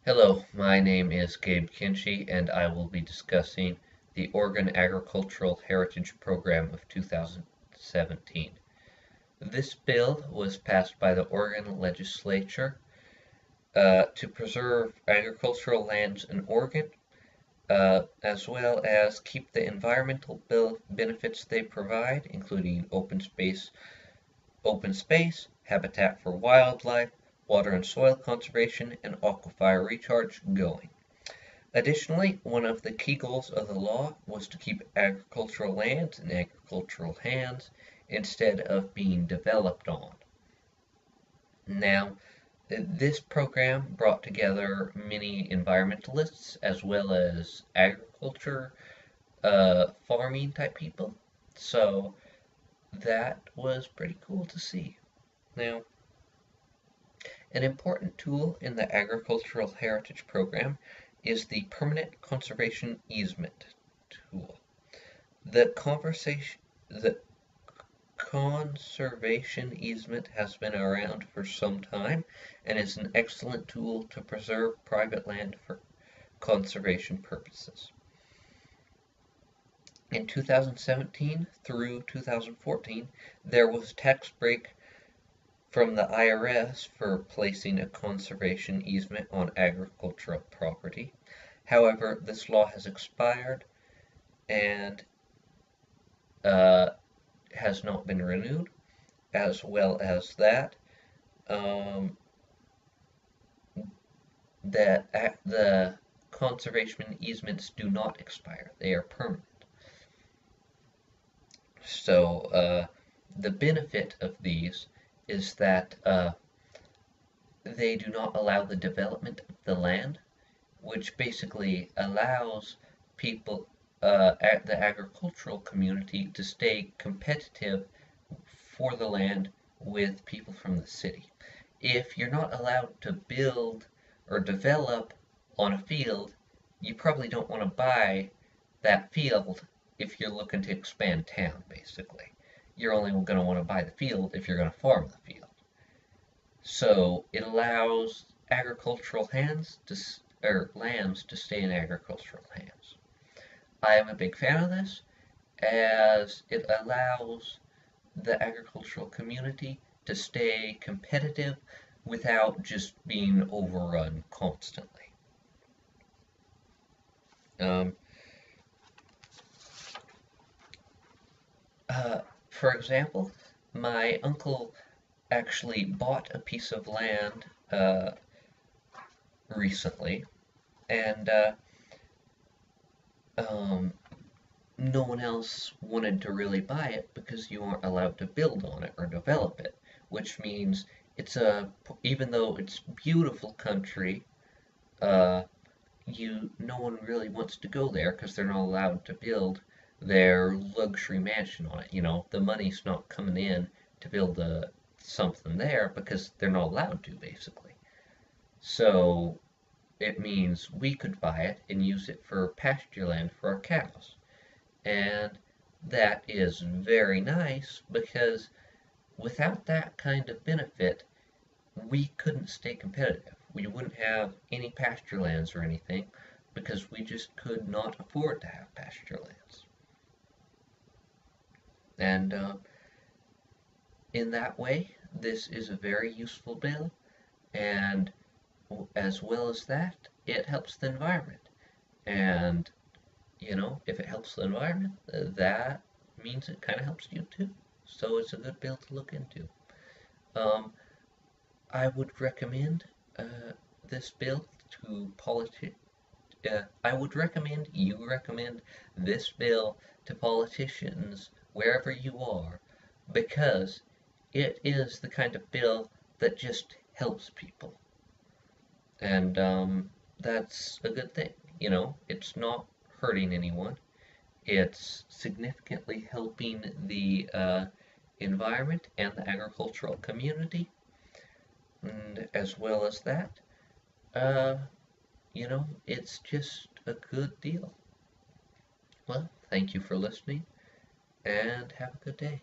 Hello, my name is Gabe Kindschy, and I will be discussing the Oregon Agricultural Heritage Program of 2017. This bill was passed by the Oregon legislature to preserve agricultural lands in Oregon, as well as keep the environmental benefits they provide, including open space, habitat for wildlife, water and soil conservation, and aquifer recharge going. Additionally, one of the key goals of the law was to keep agricultural lands in agricultural hands instead of being developed on. Now, this program brought together many environmentalists as well as agriculture, farming type people. So that was pretty cool to see. Now, an important tool in the Agricultural Heritage Program is the Permanent Conservation Easement tool. The conservation easement has been around for some time and is an excellent tool to preserve private land for conservation purposes. In 2017 through 2014, there was a tax break from the IRS for placing a conservation easement on agricultural property. However, this law has expired and has not been renewed, as well as that the conservation easements do not expire. They are permanent. So the benefit of these is that they do not allow the development of the land, which basically allows people, the agricultural community, to stay competitive for the land with people from the city. If you're not allowed to build or develop on a field, you probably don't want to buy that field if you're looking to expand town, basically. You're only going to want to buy the field if you're going to farm the field. So it allows agricultural lands to stay in agricultural hands. I am a big fan of this, as it allows the agricultural community to stay competitive without just being overrun constantly. For example, my uncle actually bought a piece of land recently, and no one else wanted to really buy it because you aren't allowed to build on it or develop it, which means even though it's beautiful country, no one really wants to go there because they're not allowed to build their luxury mansion on it. The money's not coming in to build something there because they're not allowed to, basically. So it means we could buy it and use it for pasture land for our cows. And that is very nice, because without that kind of benefit, we couldn't stay competitive. We wouldn't have any pasture lands or anything, because we just could not afford to have pasture lands. And in that way, this is a very useful bill, and as well as that, it helps the environment. And if it helps the environment, that means it kind of helps you too. So it's a good bill to look into. I would recommend this bill to I would recommend you recommend this bill to politicians wherever you are, because it is the kind of bill that just helps people. And that's a good thing. It's not hurting anyone. It's significantly helping the environment and the agricultural community. And as well as that, it's just a good deal. Well, thank you for listening, and have a good day.